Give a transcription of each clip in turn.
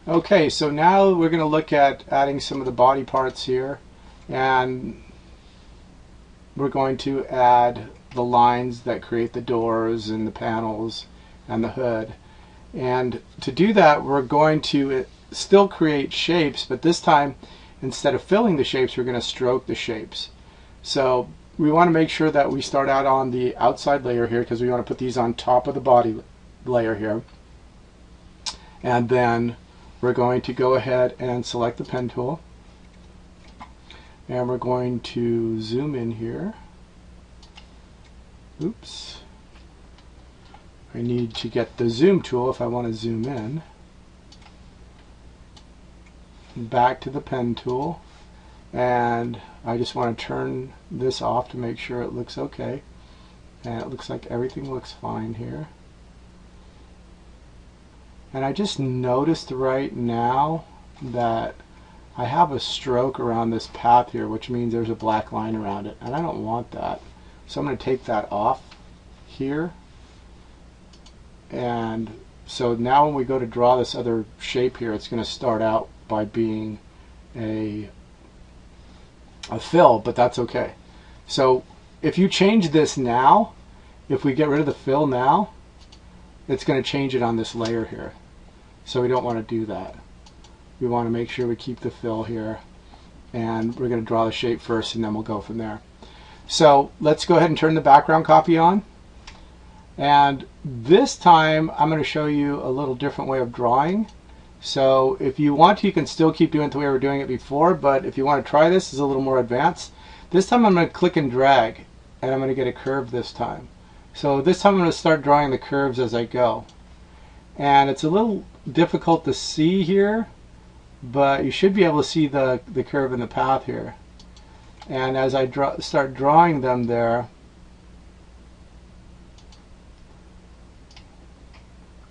Okay, so now we're going to look at adding some of the body parts here, and we're going to add the lines that create the doors and the panels and the hood. And to do that, we're going to still create shapes, but this time instead of filling the shapes, we're going to stroke the shapes. So we want to make sure that we start out on the outside layer here, because we want to put these on top of the body layer here. And then we're going to go ahead and select the pen tool, and we're going to zoom in here. Oops. I need to get the zoom tool if I want to zoom in. Back to the pen tool, and I just want to turn this off to make sure it looks okay. And it looks like everything looks fine here. And I just noticed right now that I have a stroke around this path here, which means there's a black line around it, and I don't want that. So I'm going to take that off here. And so now when we go to draw this other shape here, it's going to start out by being a fill, but that's okay. So if you change this now, if we get rid of the fill now, it's going to change it on this layer here. So we don't want to do that. We want to make sure we keep the fill here, and we're going to draw the shape first, and then we'll go from there. So let's go ahead and turn the background copy on. And this time I'm going to show you a little different way of drawing. So if you want to, you can still keep doing it the way we were doing it before, but if you want to try this, it's a little more advanced. This time I'm going to click and drag, and I'm going to get a curve this time. So this time I'm going to start drawing the curves as I go. And it's a little difficult to see here, but you should be able to see the curve in the path here. And as I start drawing them there,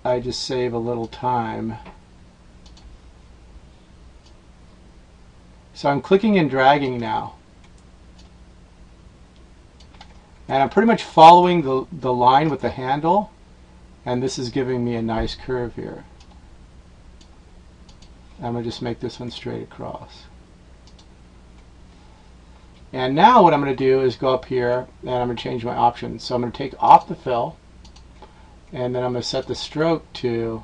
I just save a little time. So I'm clicking and dragging now. And I'm pretty much following the line with the handle, and this is giving me a nice curve here. I'm going to just make this one straight across. And now what I'm going to do is go up here, and I'm going to change my options. So I'm going to take off the fill, and then I'm going to set the stroke to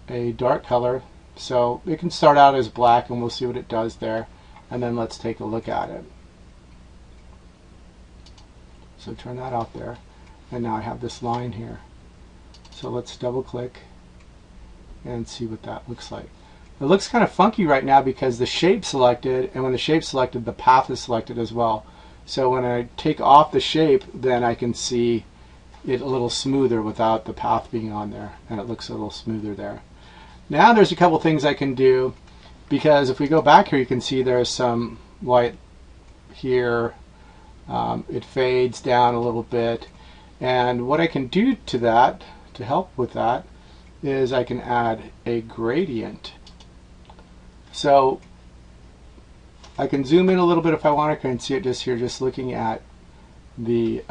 a dark color. So it can start out as black, and we'll see what it does there, and then let's take a look at it. So turn that off there, and now I have this line here. So let's double click and see what that looks like. It looks kind of funky right now because the shape selected, and when the shape selected, the path is selected as well. So when I take off the shape, then I can see it a little smoother without the path being on there, and it looks a little smoother there. Now there's a couple things I can do, because if we go back here, you can see there's some white here. It fades down a little bit, and what I can do to that, to help with that, is I can add a gradient. So I can zoom in a little bit if I want. I can see it just here, just looking at the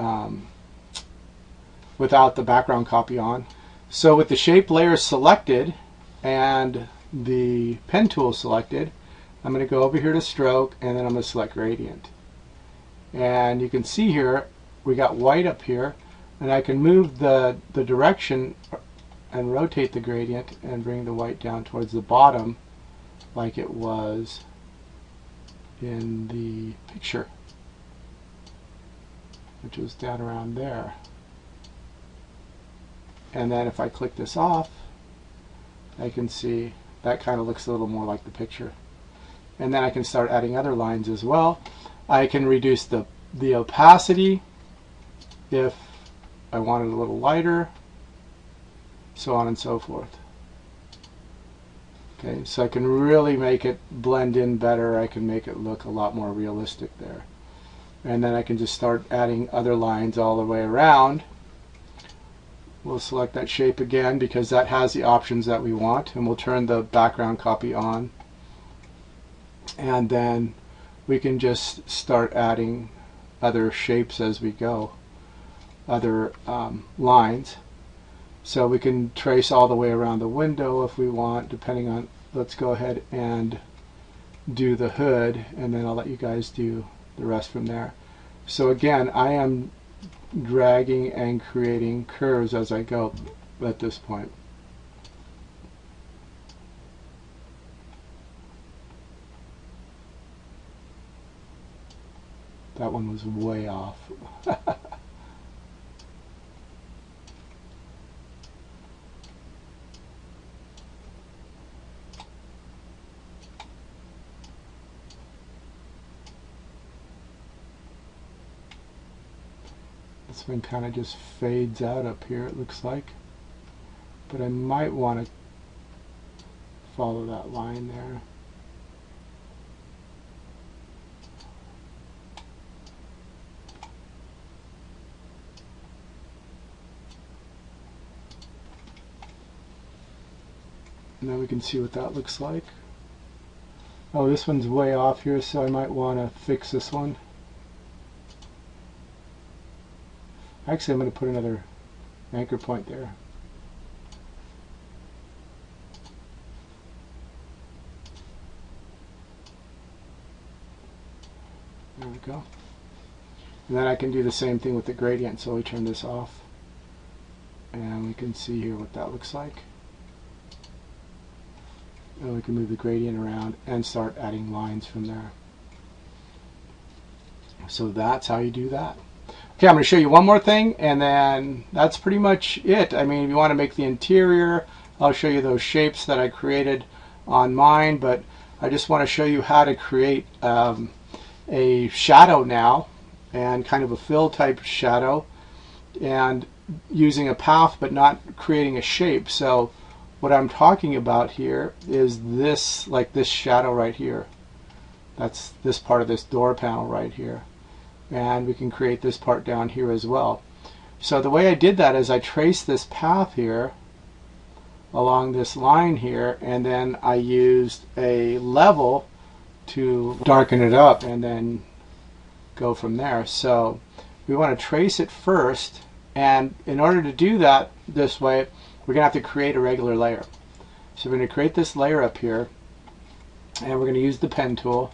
without the background copy on. So with the shape layer selected and the pen tool selected, I'm going to go over here to stroke, and then I'm going to select gradient. And you can see here we got white up here, and I can move the direction and rotate the gradient and bring the white down towards the bottom like it was in the picture, which was down around there. And then if I click this off, I can see that kind of looks a little more like the picture. And then I can start adding other lines as well. I can reduce the opacity if I want it a little lighter, so on and so forth. Okay, so I can really make it blend in better. I can make it look a lot more realistic there. And then I can just start adding other lines all the way around. We'll select that shape again because that has the options that we want, and we'll turn the background copy on. And then we can just start adding other shapes as we go, other lines. So we can trace all the way around the window if we want, depending on, let's go ahead and do the hood, and then I'll let you guys do the rest from there. So again, I am dragging and creating curves as I go at this point. That one was way off. This one kind of just fades out up here, it looks like. But I might want to follow that line there. Now we can see what that looks like. Oh, this one's way off here, so I might want to fix this one. Actually, I'm going to put another anchor point there. There we go. And then I can do the same thing with the gradient, so we turn this off. And we can see here what that looks like. And we can move the gradient around and start adding lines from there. So that's how you do that. Okay, I'm going to show you one more thing, and then that's pretty much it. I mean, if you want to make the interior, I'll show you those shapes that I created on mine, but I just want to show you how to create a shadow now, and kind of a fill type shadow, and using a path but not creating a shape. So what I'm talking about here is this, like this shadow right here. That's this part of this door panel right here. And we can create this part down here as well. So the way I did that is I traced this path here along this line here, and then I used a level to darken it up and then go from there. So we want to trace it first, and in order to do that this way, we're going to have to create a regular layer. So we're going to create this layer up here, and we're going to use the pen tool.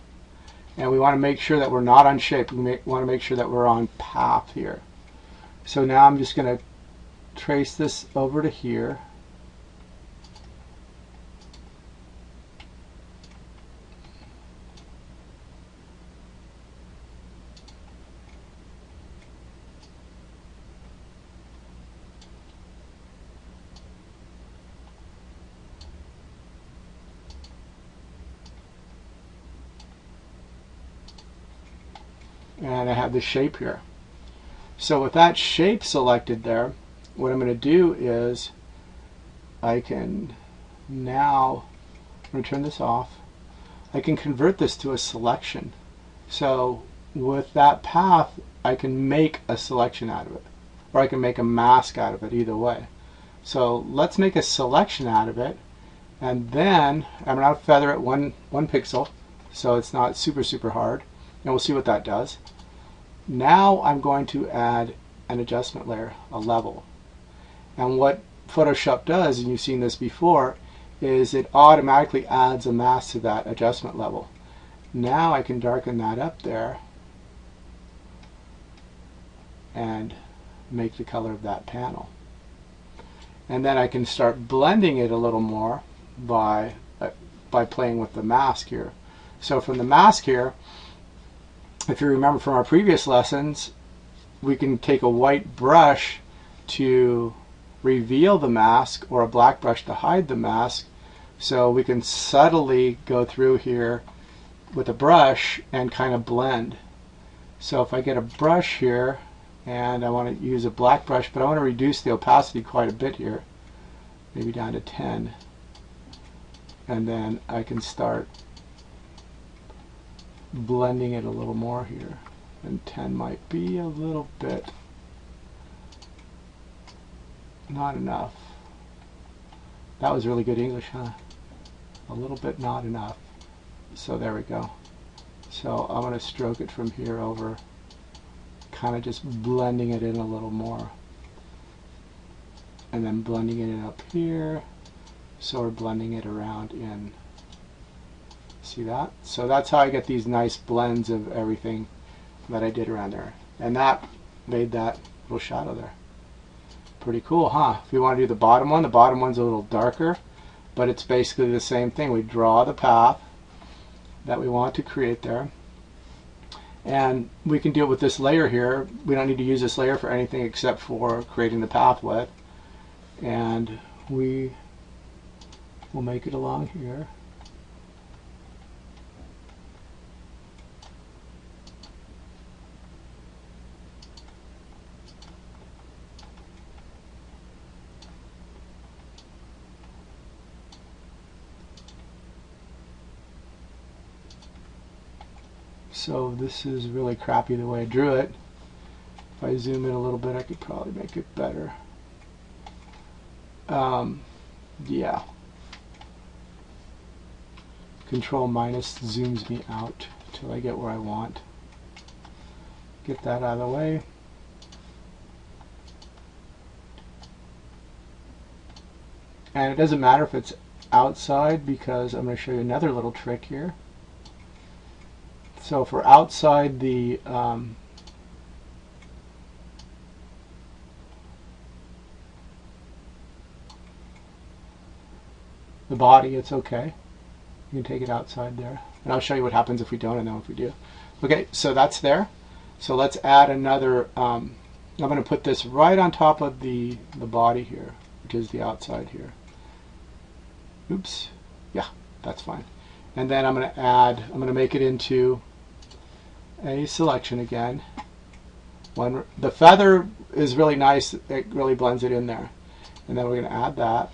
And we want to make sure that we're not on shape. We want to make sure that we're on path here. So now I'm just going to trace this over to here. And I have the shape here. So with that shape selected there, what I'm going to do is I can now, I'm going to turn this off, I can convert this to a selection. So with that path, I can make a selection out of it, or I can make a mask out of it, either way. So let's make a selection out of it, and then I'm going to feather it one pixel, so it's not super hard, and we'll see what that does. Now I'm going to add an adjustment layer, a level. And what Photoshop does, and you've seen this before, is it automatically adds a mask to that adjustment level. Now I can darken that up there and make the color of that panel. And then I can start blending it a little more by playing with the mask here. So from the mask here, if you remember from our previous lessons, we can take a white brush to reveal the mask, or a black brush to hide the mask. So we can subtly go through here with a brush and kind of blend. So if I get a brush here, and I want to use a black brush, but I want to reduce the opacity quite a bit here, maybe down to 10, and then I can start blending it a little more here, and 10 might be a little bit not enough. That was really good English, huh? A little bit not enough. So there we go. So I'm going to stroke it from here over, kind of just blending it in a little more. and then blending it up here. So we're blending it around in. See that? So that's how I get these nice blends of everything that I did around there. And that made that little shadow there. Pretty cool, huh? If we want to do the bottom one's a little darker, but it's basically the same thing. We draw the path that we want to create there. And we can do it with this layer here. We don't need to use this layer for anything except for creating the path width. And we will make it along here. So this is really crappy the way I drew it. If I zoom in a little bit, I could probably make it better. Yeah. Control minus zooms me out till I get where I want. Get that out of the way. And it doesn't matter if it's outside, because I'm going to show you another little trick here. So for outside the body, it's okay. You can take it outside there. And I'll show you what happens if we don't and then if we do. Okay, so that's there. So let's add another, I'm going to put this right on top of the body here, which is the outside here. Oops. Yeah, that's fine. And then I'm going to make it into a selection again. The feather is really nice. It really blends it in there. And then we're going to add that.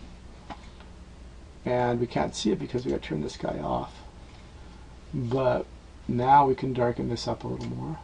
And we can't see it because we got to turn this guy off. But now we can darken this up a little more.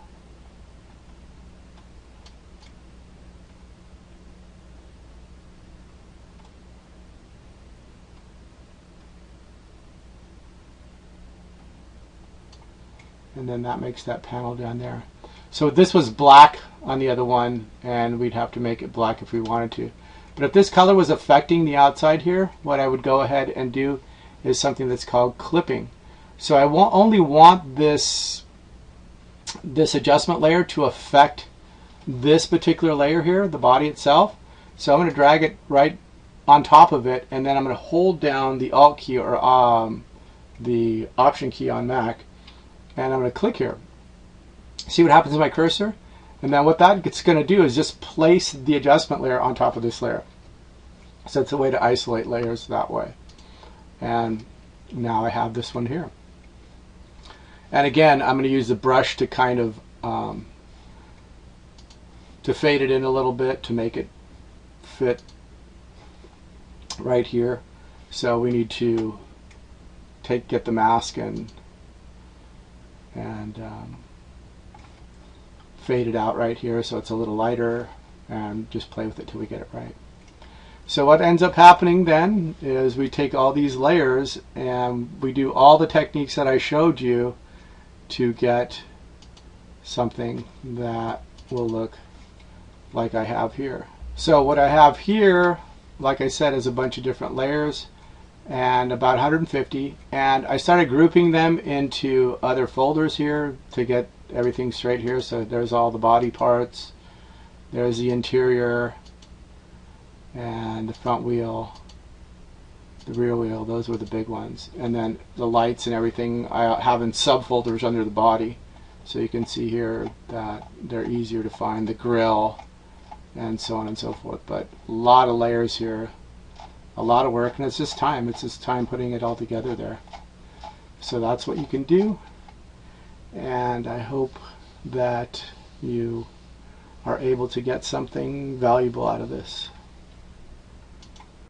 And then that makes that panel down there. So this was black on the other one, and we'd have to make it black if we wanted to. But if this color was affecting the outside here, what I would go ahead and do is something that's called clipping. So I only want this adjustment layer to affect this particular layer here, the body itself. So I'm going to drag it right on top of it, and then I'm going to hold down the Alt key or the Option key on Mac, and I'm going to click here. See what happens to my cursor? And then what that's going to do is just place the adjustment layer on top of this layer. So it's a way to isolate layers that way. And now I have this one here. And again, I'm going to use the brush to kind of to fade it in a little bit to make it fit right here. So we need to get the mask and fade it out right here so it's a little lighter, and just play with it till we get it right. So what ends up happening then is we take all these layers and we do all the techniques that I showed you to get something that will look like I have here. So what I have here, like I said, is a bunch of different layers, and about 150, and I started grouping them into other folders here to get everything straight here. So there's all the body parts, there's the interior, and the front wheel, the rear wheel. Those were the big ones. And then the lights and everything I have in subfolders under the body, so you can see here that they're easier to find, the grill and so on and so forth. But a lot of layers here, a lot of work, and it's just time putting it all together there. So that's what you can do, and I hope that you are able to get something valuable out of this.